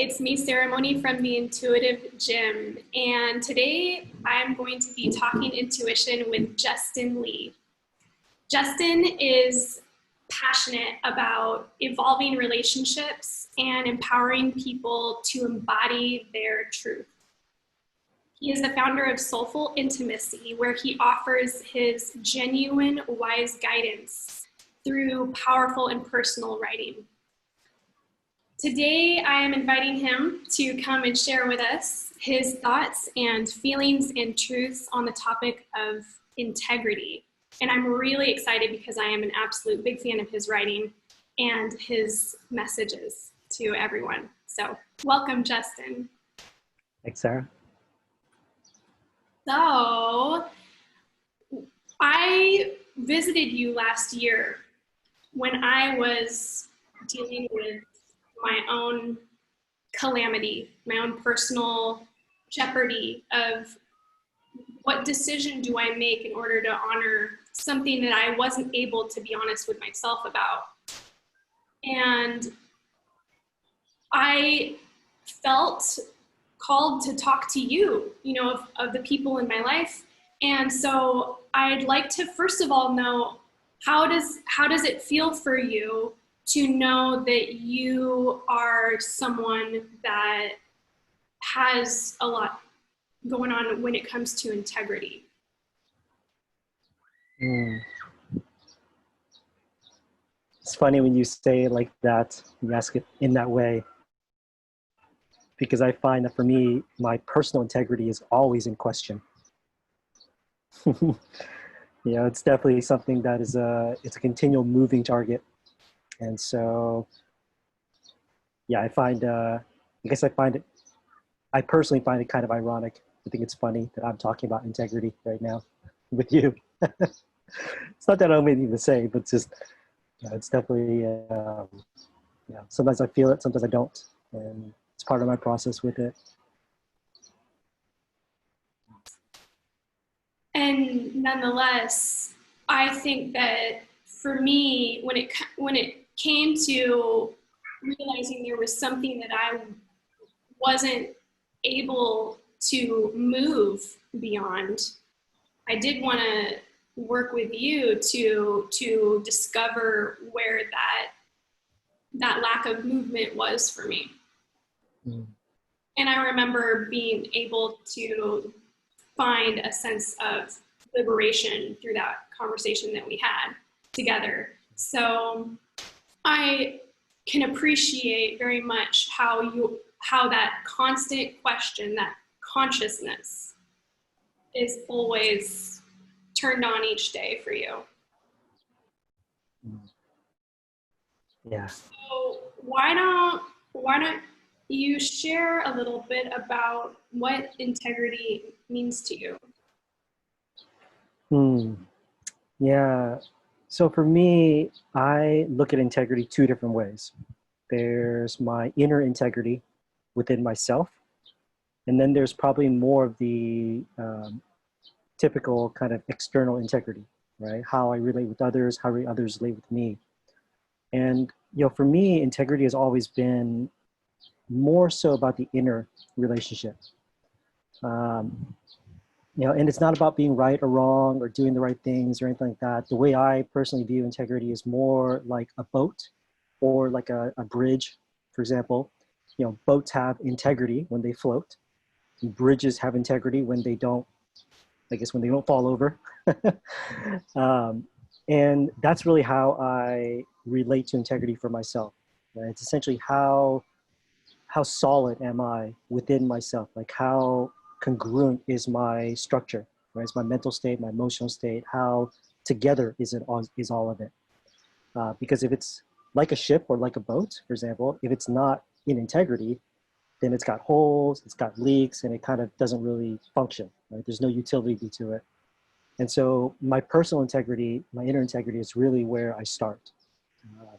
it's me, Ceremony from the Intuitive Gym, and today I'm going to be talking intuition with Justin Lee. Justin is passionate about evolving relationships and empowering people to embody their truth. He is the founder of Soulful Intimacy, where he offers his genuine, wise guidance through powerful and personal writing. Today, I am inviting him to come and share with us his thoughts and feelings and truths on the topic of integrity. And I'm really excited because I am an absolute big fan of his writing and his messages to everyone. So welcome, Justin. Thanks, Sarah. So I visited you last year when I was dealing with my own calamity, my own personal jeopardy of what decision do I make in order to honor something that I wasn't able to be honest with myself about. And I felt called to talk to you, of the people in my life. And so I'd like to first of all know, how does it feel for you to know that you are someone that has a lot going on when it comes to integrity? It's funny when you say it like that, you ask it in that way, because I find that for me, my personal integrity is always in question. It's definitely something that is it's a continual moving target. And so, yeah, I personally find it kind of ironic. I think it's funny that I'm talking about integrity right now with you. It's not that I don't have anything to say, but it's just, it's definitely, sometimes I feel it, sometimes I don't. And it's part of my process with it. And nonetheless, I think that for me, when it came to realizing there was something that I wasn't able to move beyond, I did want to work with you to discover where that lack of movement was for me. And I remember being able to find a sense of liberation through that conversation that we had together. So I can appreciate very much how that constant question, that consciousness, is always turned on each day for you. Yeah. So why don't you share a little bit about what integrity means to you? Yeah. So for me, I look at integrity two different ways. There's my inner integrity within myself, and then there's probably more of the typical kind of external integrity, right? How I relate with others, how others relate with me. And, for me, integrity has always been more so about the inner relationship. And it's not about being right or wrong or doing the right things or anything like that. The way I personally view integrity is more like a boat or like a bridge, for example. Boats have integrity when they float, and bridges have integrity when they don't, when they don't fall over. And that's really how I relate to integrity for myself. Right? It's essentially how solid am I within myself? Like how congruent is my structure, right? It's my mental state, my emotional state, how together is all of it. Because if it's like a ship or like a boat, for example, if it's not in integrity, then it's got holes, it's got leaks, and it kind of doesn't really function, right? There's no utility to it. And so my personal integrity, my inner integrity is really where I start.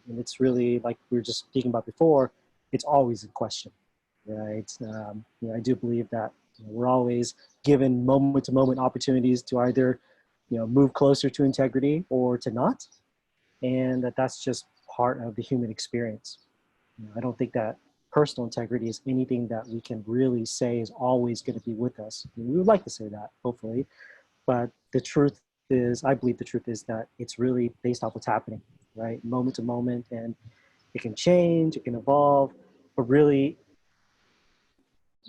And it's really, like we were just speaking about before, it's always in question, right? I do believe that we're always given moment-to-moment opportunities to either, move closer to integrity or to not, and that's just part of the human experience. I don't think that personal integrity is anything that we can really say is always going to be with us. And we would like to say that, hopefully, but the truth is, I believe the truth is that it's really based off what's happening, right? Moment to moment, and it can change, it can evolve, but really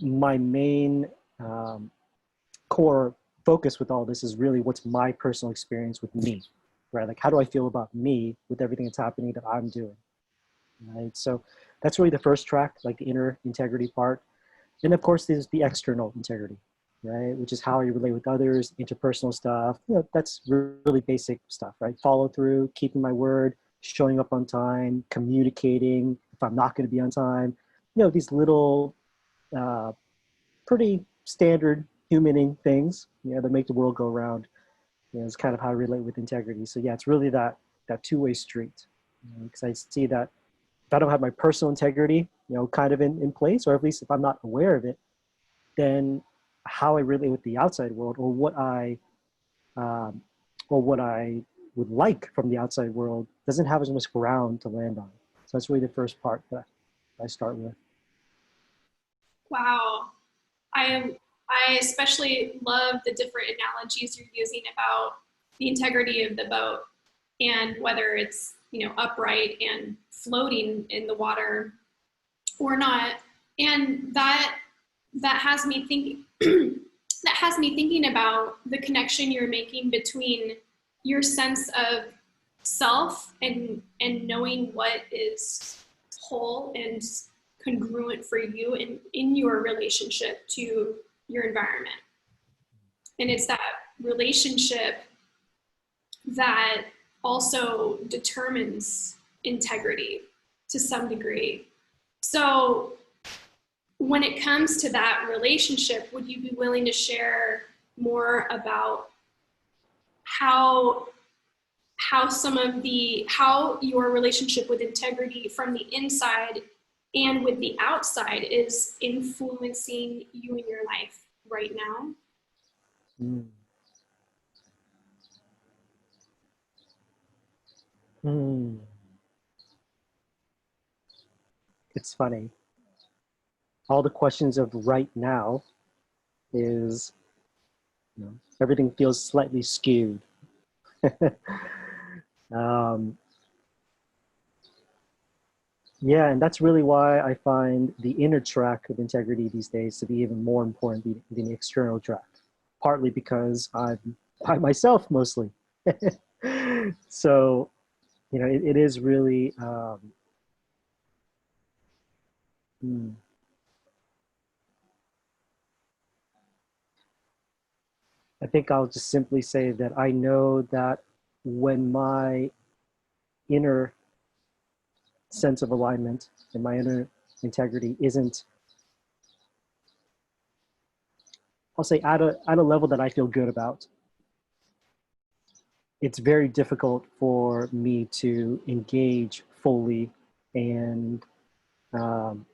my main core focus with all this is really what's my personal experience with me, right? Like, how do I feel about me with everything that's happening that I'm doing, right? So that's really the first track, like the inner integrity part. And of course, there's the external integrity, right? Which is how you relate with others, interpersonal stuff. You know, that's really basic stuff, right? Follow through, keeping my word, showing up on time, communicating if I'm not going to be on time. You know, these little, pretty standard humaning things, you know, that make the world go round. You know, it's kind of how I relate with integrity. So yeah, it's really that two-way street. Because I see that if I don't have my personal integrity, you know, kind of in place, or at least if I'm not aware of it, then how I relate with the outside world, or what I would like from the outside world, doesn't have as much ground to land on. So that's really the first part that I start with. Wow. I especially love the different analogies you're using about the integrity of the boat, and whether it's, you know, upright and floating in the water or not. And that has me thinking that has me thinking about the connection you're making between your sense of self and knowing what is whole and congruent for you in your relationship to your environment. And it's that relationship that also determines integrity to some degree. So when it comes to that relationship, would you be willing to share more about how your relationship with integrity from the inside and with the outside is influencing you in your life right now? Mm. Mm. It's funny. All the questions of right now is, you know, everything feels slightly skewed. um, yeah, and that's really why I find the inner track of integrity these days to be even more important than the external track. Partly because I'm by myself mostly. So, you know, it is really, hmm, I think I'll just simply say that I know that when my inner sense of alignment and my inner integrity isn't, I'll say, at a level that I feel good about, it's very difficult for me to engage fully and, um,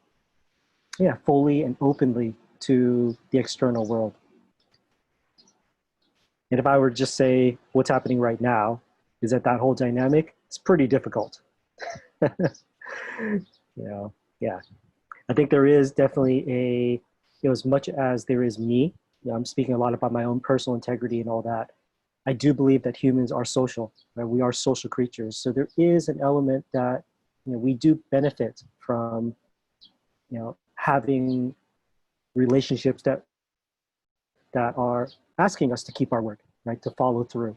yeah, fully and openly to the external world. And if I were to just say what's happening right now, is that whole dynamic, it's pretty difficult. You know, yeah. I think there is definitely a, you know, as much as there is me, you know, I'm speaking a lot about my own personal integrity and all that. I do believe that humans are social, right? We are social creatures. So there is an element that, you know, we do benefit from, you know, having relationships that are asking us to keep our word, right? To follow through.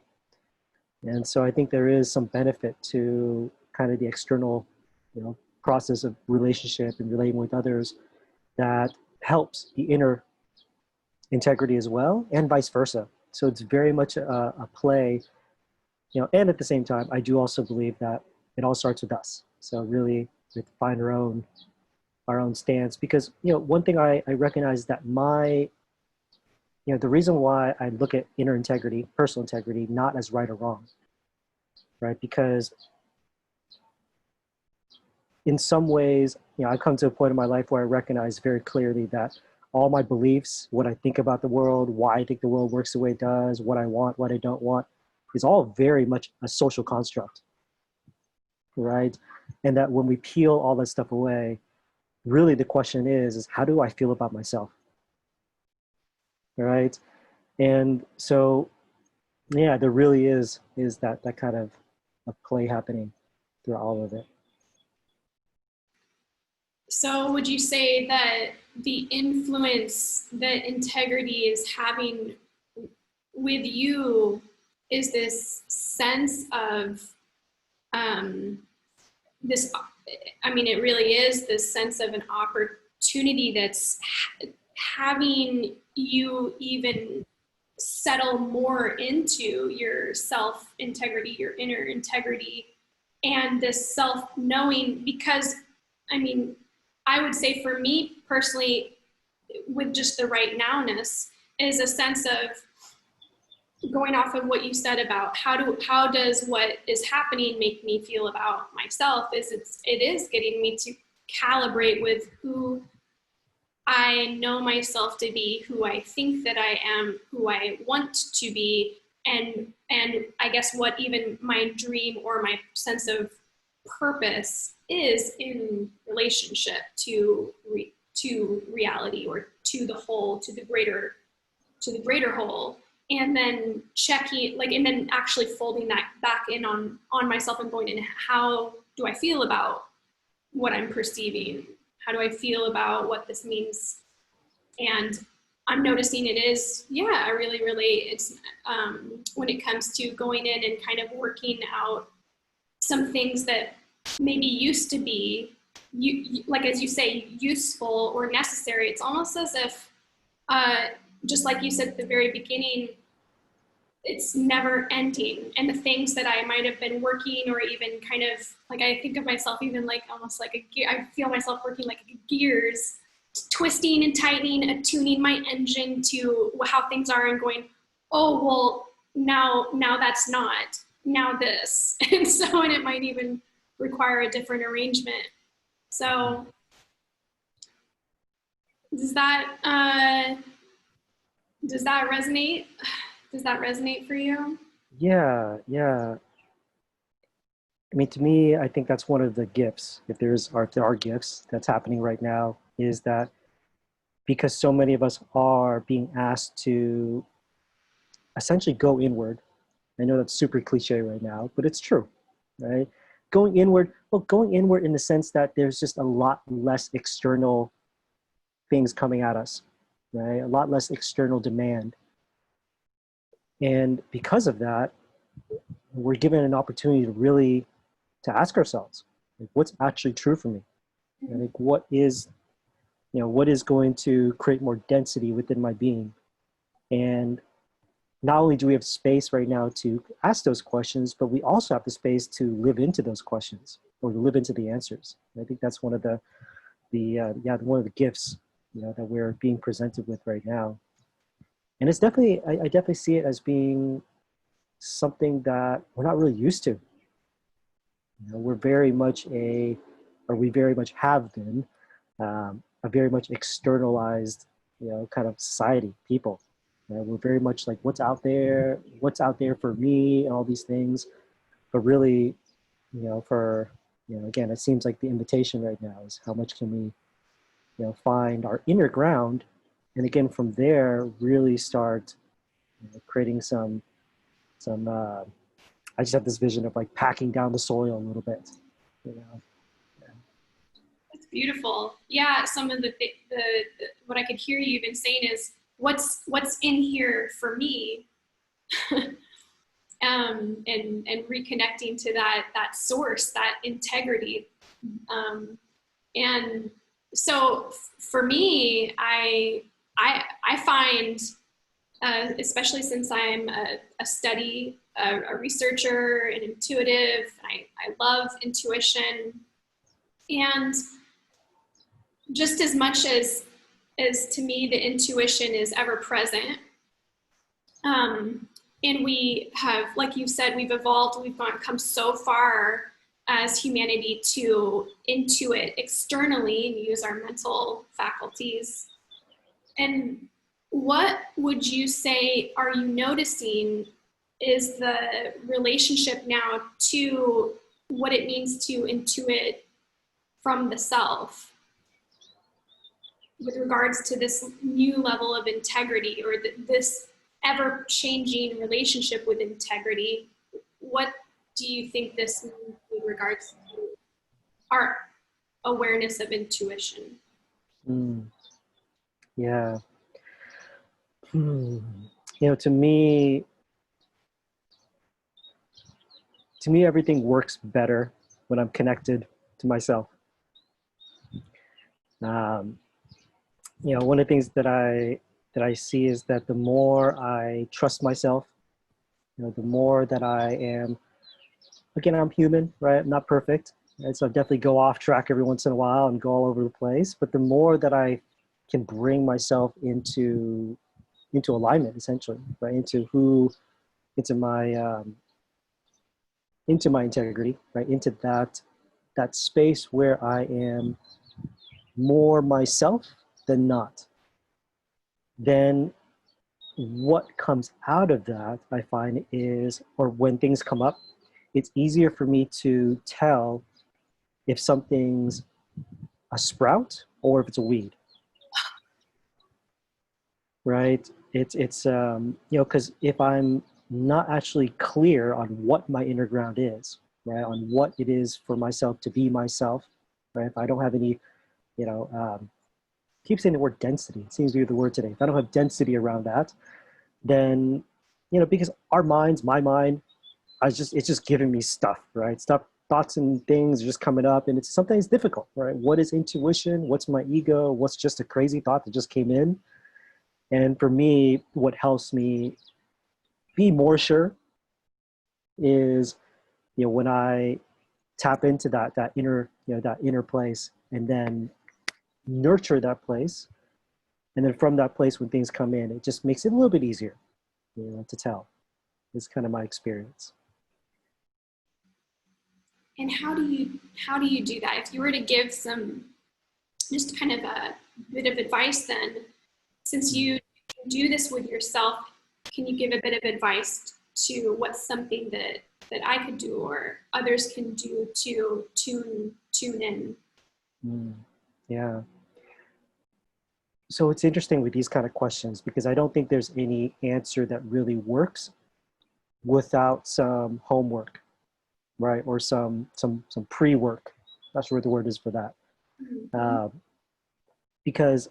And so I think there is some benefit to kind of the external, you know, process of relationship and relating with others that helps the inner integrity as well, and vice versa. So it's very much a play, you know, and at the same time, I do also believe that it all starts with us. So really, we have to find our own stance, because, you know, one thing I recognize that you know, the reason why I look at inner integrity, personal integrity, not as right or wrong, right? Because in some ways, you know, I've come to a point in my life where I recognize very clearly that all my beliefs, what I think about the world, why I think the world works the way it does, what I want, what I don't want, is all very much a social construct, right? And that when we peel all that stuff away, really the question is how do I feel about myself? Right. And so, yeah, there really is that kind of play happening through all of it. So would you say that the influence that integrity is having with you is this sense of um, this, I mean, it really is this sense of an opportunity that's having you even settle more into your self integrity, your inner integrity, and this self knowing? Because, I mean, I would say for me personally, with just the right nowness, is a sense of going off of what you said about how does what is happening make me feel about myself, is it is getting me to calibrate with who I know myself to be, who I think that I am, who I want to be, and I guess what even my dream or my sense of purpose is in relationship to reality, or to the whole, to the greater whole. And then checking, like, and then actually folding that back in on myself and going in, how do I feel about what I'm perceiving? How do I feel about what this means? And I'm noticing it is, yeah, really, it's when it comes to going in and kind of working out some things that maybe used to be, like as you say, useful or necessary. It's almost as if, just like you said at the very beginning, it's never ending. And the things that I might have been working, or even kind of like, I think of myself even like almost like a gear, I feel myself working like gears, twisting and tightening, attuning my engine to how things are, and going, oh, well, now that's not, now this. And so, and it might even require a different arrangement. So does that, does that resonate? Does that resonate for you? Yeah. I mean, to me, I think that's one of the gifts. If there are gifts that's happening right now, is that because so many of us are being asked to essentially go inward. I know that's super cliche right now, but it's true, right? Going inward in the sense that there's just a lot less external things coming at us, right? A lot less external demand. And because of that, we're given an opportunity to really to ask ourselves, like, what's actually true for me? And like, what is going to create more density within my being? And not only do we have space right now to ask those questions, but we also have the space to live into those questions, or to live into the answers. And I think that's one of one of the gifts, that we're being presented with right now. And it's definitely, I definitely see it as being something that we're not really used to. We're very much we very much have been a very much externalized, kind of society, people. We're very much like what's out there for me, and all these things. But really, again, it seems like the invitation right now is how much can we, find our inner ground, and again from there really start creating some. I just have this vision of like packing down the soil a little bit, you know. That's beautiful. Yeah, some of the what I could hear you even saying is, what's in here for me, and reconnecting to that source, that integrity. And so for me, I find, especially since I'm a researcher, an intuitive, I love intuition. And just as much as to me the intuition is ever present, and we have, like you said, we've evolved, come so far as humanity to intuit externally and use our mental faculties. And what would you say are you noticing is the relationship now to what it means to intuit from the self? with regards to this new level of integrity, or this ever-changing relationship with integrity, what do you think this means with regards to our awareness of intuition? Yeah. You know, to me, everything works better when I'm connected to myself. You know, one of the things that I see is that the more I trust myself, you know, the more that I am, again, I'm human, right? I'm not perfect, right? So I definitely go off track every once in a while and go all over the place. But the more that I can bring myself into alignment, essentially, right? Into my integrity, right? Into that space where I am more myself than not. Then what comes out of that, I find, is, or when things come up, it's easier for me to tell if something's a sprout or if it's a weed, right? You know, because if I'm not actually clear on what my inner ground is, right, on what it is for myself to be myself, right? If I don't have any, you know, keep saying the word density. It seems to be the word today. If I don't have density around that, then, you know, because our minds, my mind, it's just giving me stuff, right? Thoughts and things are just coming up, and it's sometimes difficult, right? What is intuition? What's my ego? What's just a crazy thought that just came in? And for me, what helps me be more sure is, you know, when I tap into that inner, you know, that inner place, and then nurture that place, and then from that place, when things come in, it just makes it a little bit easier, you know, to tell. It's kind of my experience. And how do you do that? If you were to give some, just kind of a bit of advice, then, since you do this with yourself, can you give a bit of advice to what's something that I could do or others can do to tune in? Yeah. So it's interesting with these kind of questions, because I don't think there's any answer that really works without some homework, right? Or some pre-work. That's where the word is for that. Because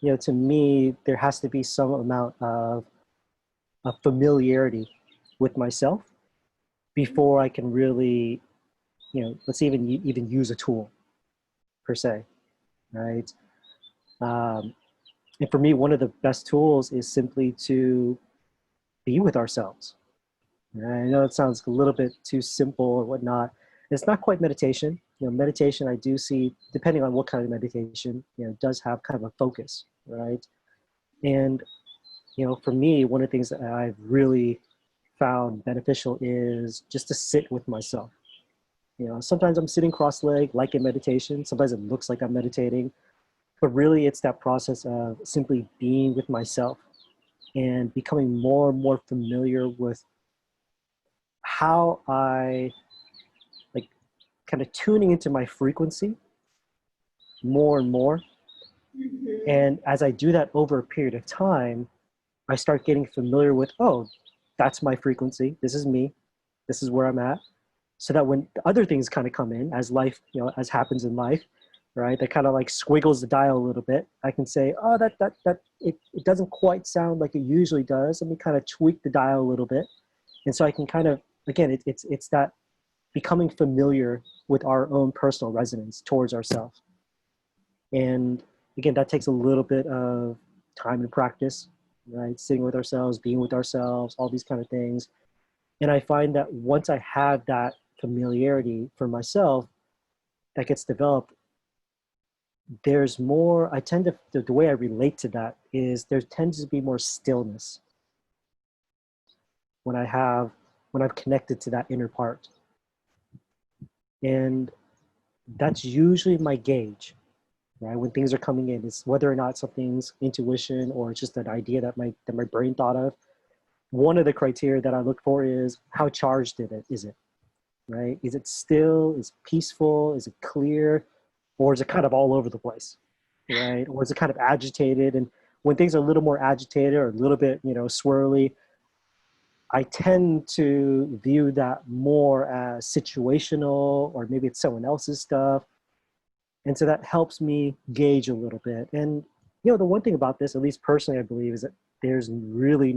you know, to me, there has to be some amount of familiarity with myself before I can really, you know, let's even use a tool per se, right? And for me, one of the best tools is simply to be with ourselves. I know it sounds a little bit too simple or whatnot. It's not quite meditation. You know, meditation, I do see, depending on what kind of meditation, you know, does have kind of a focus, right? And, you know, for me, one of the things that I've really found beneficial is just to sit with myself. You know, sometimes I'm sitting cross-legged, like in meditation. Sometimes it looks like I'm meditating, but really it's that process of simply being with myself and becoming more and more familiar with how I, like, kind of tuning into my frequency more and more. And as I do that over a period of time, I start getting familiar with, oh, that's my frequency. This is me. This is where I'm at. So that when the other things kind of come in, as life, you know, as happens in life, right, that kind of like squiggles the dial a little bit, I can say, oh, it doesn't quite sound like it usually does. Let me kind of tweak the dial a little bit. And so I can kind of, again, it's that becoming familiar with our own personal resonance towards ourselves. And again, that takes a little bit of time and practice, right? Sitting with ourselves, being with ourselves, all these kind of things. And I find that once I have that familiarity for myself that gets developed, there's more, I tend to, the way I relate to that is there tends to be more stillness when I'm connected to that inner part. And that's usually my gauge, right? When things are coming in, it's whether or not something's intuition or it's just an idea that my brain thought of. One of the criteria that I look for is how charged is it, right? Is it still, is it peaceful, is it clear, or is it kind of all over the place, right? Or is it kind of agitated? And when things are a little more agitated or a little bit, swirly, I tend to view that more as situational, or maybe it's someone else's stuff. And so that helps me gauge a little bit. And, the one thing about this, at least personally, I believe, is that there's really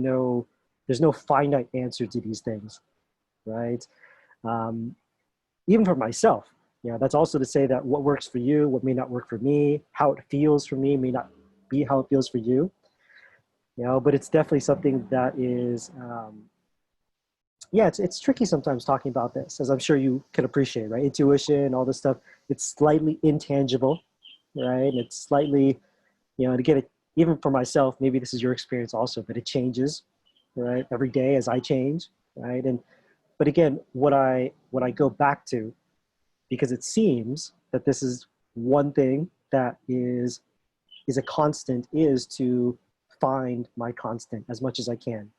there's no finite answer to these things, right? Um, Even for myself, that's also to say that what works for you, what may not work for me, how it feels for me may not be how it feels for you, but it's definitely something that is, it's tricky sometimes talking about this, as I'm sure you can appreciate, right? Intuition, all this stuff, it's slightly intangible, right? And it's slightly, to get it, even for myself, maybe this is your experience also, but it changes, right? Every day as I change, right? But again, what I go back to, because it seems that this is one thing that is a constant, is to find my constant as much as I can.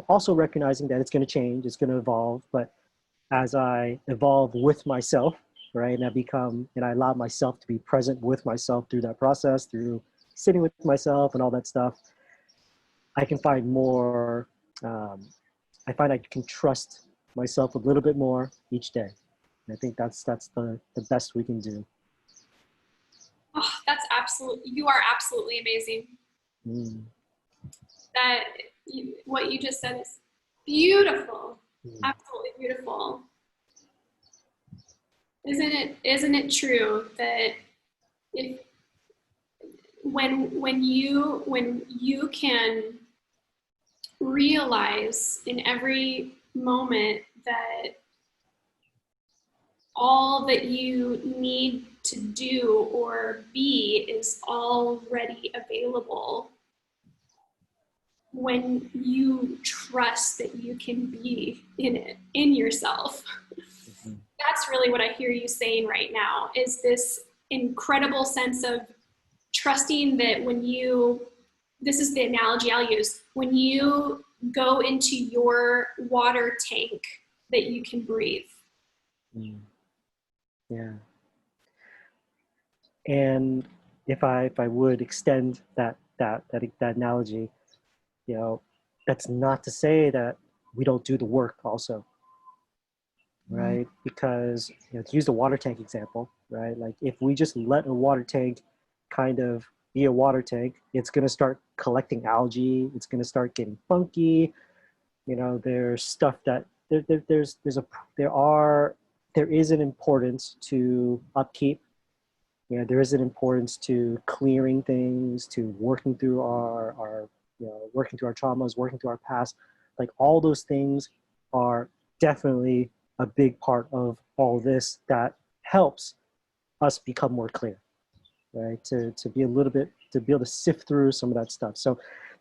Also recognizing that it's going to change, it's going to evolve, but as I evolve with myself, right, and I allow myself to be present with myself through that process, through sitting with myself and all that stuff, I can find more, I find I can trust myself a little bit more each day. I think that's the best we can do. Oh, you are absolutely amazing. Mm. What you just said is beautiful. Mm. Absolutely beautiful. Isn't it true that if when you can realize in every moment that all that you need to do or be is already available, when you trust that you can be in yourself. Mm-hmm. That's really what I hear you saying right now, is this incredible sense of trusting that this is the analogy I'll use, when you go into your water tank, that you can breathe. Mm. Yeah. And if I would extend that analogy, that's not to say that we don't do the work also, right? Because, to use the water tank example, right? Like if we just let a water tank kind of be a water tank, it's going to start collecting algae. It's going to start getting funky. There's stuff that there is an importance to upkeep. There is an importance to clearing things, to working through our working through our traumas, working through our past. Like all those things are definitely a big part of all this that helps us become more clear, right? To be able to sift through some of that stuff. So,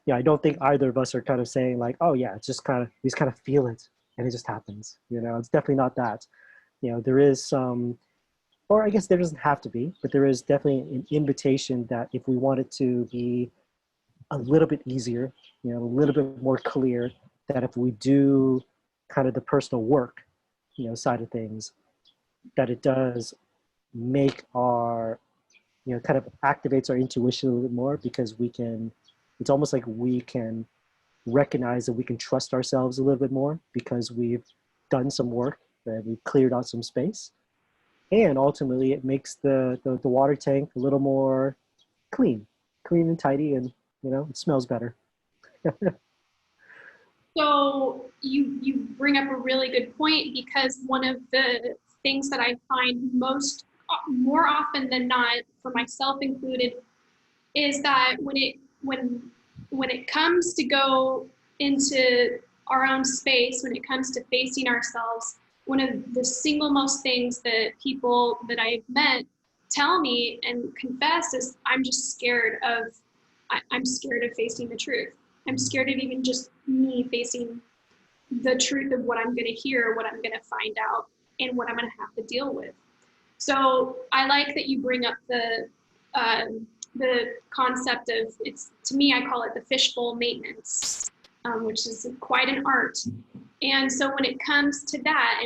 I don't think either of us are kind of saying like, oh yeah, it's just we just kind of feel it and it just happens. It's definitely not that. There is some, or I guess there doesn't have to be, but there is definitely an invitation that if we want it to be a little bit easier, a little bit more clear, that if we do kind of the personal work, side of things, that it does make our, kind of activates our intuition a little bit more, because it's almost like we can recognize that we can trust ourselves a little bit more because we've done some work, right? We've cleared out some space. And ultimately it makes the water tank a little more clean and tidy, and, it smells better. So you bring up a really good point, because one of the things that I find more often than not, for myself included, is that when it comes to go into our own space, when it comes to facing ourselves, one of the single most things that people that I've met tell me and confess is, I'm scared of facing the truth. I'm scared of even just me facing the truth of what I'm going to hear, what I'm going to find out, and what I'm going to have to deal with. So I like that you bring up the concept of, to me, I call it the fishbowl maintenance, which is quite an art. And so when it comes to that,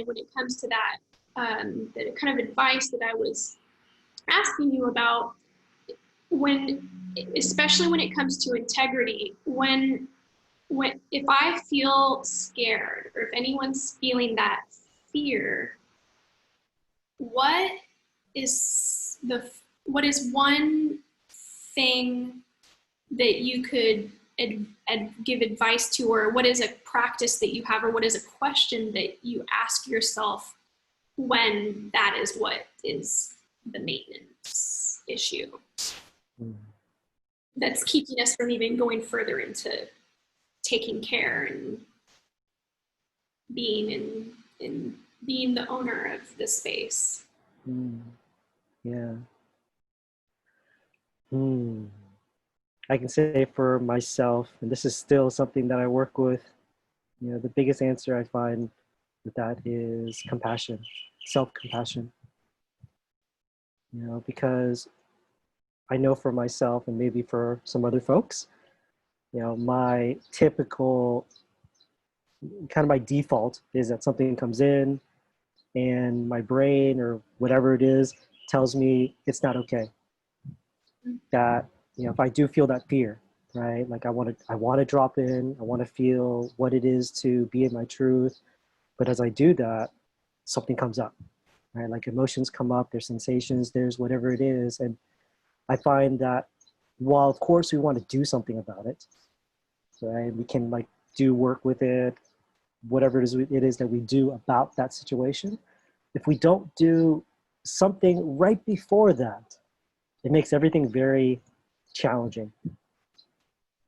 the kind of advice that I was asking you about, when, especially when it comes to integrity, when if I feel scared or if anyone's feeling that fear, what is what is one thing that you could give advice to, or what is a practice that you have, or what is a question that you ask yourself when that is what is the maintenance issue that's keeping us from even going further into taking care and being in being the owner of the space? Yeah. I can say for myself, and this is still something that I work with, the biggest answer I find with that is compassion, self-compassion. Because I know for myself and maybe for some other folks, my typical, kind of my default is that something comes in and my brain or whatever it is tells me it's not okay. That, if I do feel that fear, right? Like I want to drop in, I want to feel what it is to be in my truth. But as I do that, something comes up, right? Like emotions come up, there's sensations, there's whatever it is. And I find that while of course we want to do something about it, right? We can like do work with it, whatever it is that we do about that situation. If we don't do something right before that, it makes everything very challenging.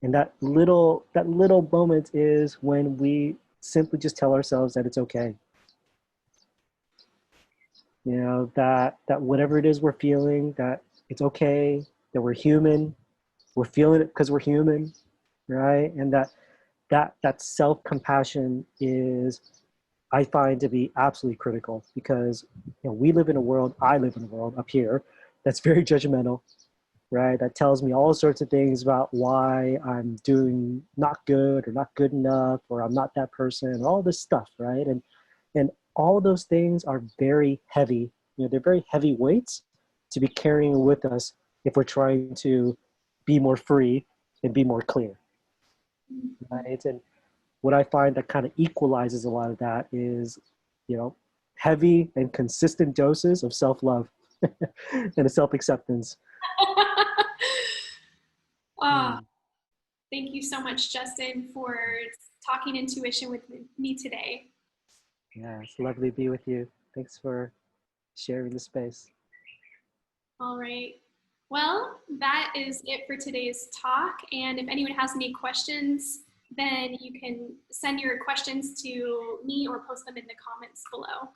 And that little moment is when we simply just tell ourselves that it's okay. That whatever it is we're feeling, that it's okay, that we're human, we're feeling it because we're human, right? And that self-compassion is, I find, to be absolutely critical, because we live in a world, I live in a world up here that's very judgmental, right? That tells me all sorts of things about why I'm doing not good or not good enough, or I'm not that person, all this stuff, right? And all those things are very heavy. They're very heavy weights to be carrying with us if we're trying to be more free and be more clear, right? And what I find that kind of equalizes a lot of that is, heavy and consistent doses of self-love and a self-acceptance. Ah, thank you so much, Justin, for talking intuition with me today. Yeah, it's lovely to be with you. Thanks for sharing the space. All right. Well, that is it for today's talk. And if anyone has any questions, then you can send your questions to me or post them in the comments below.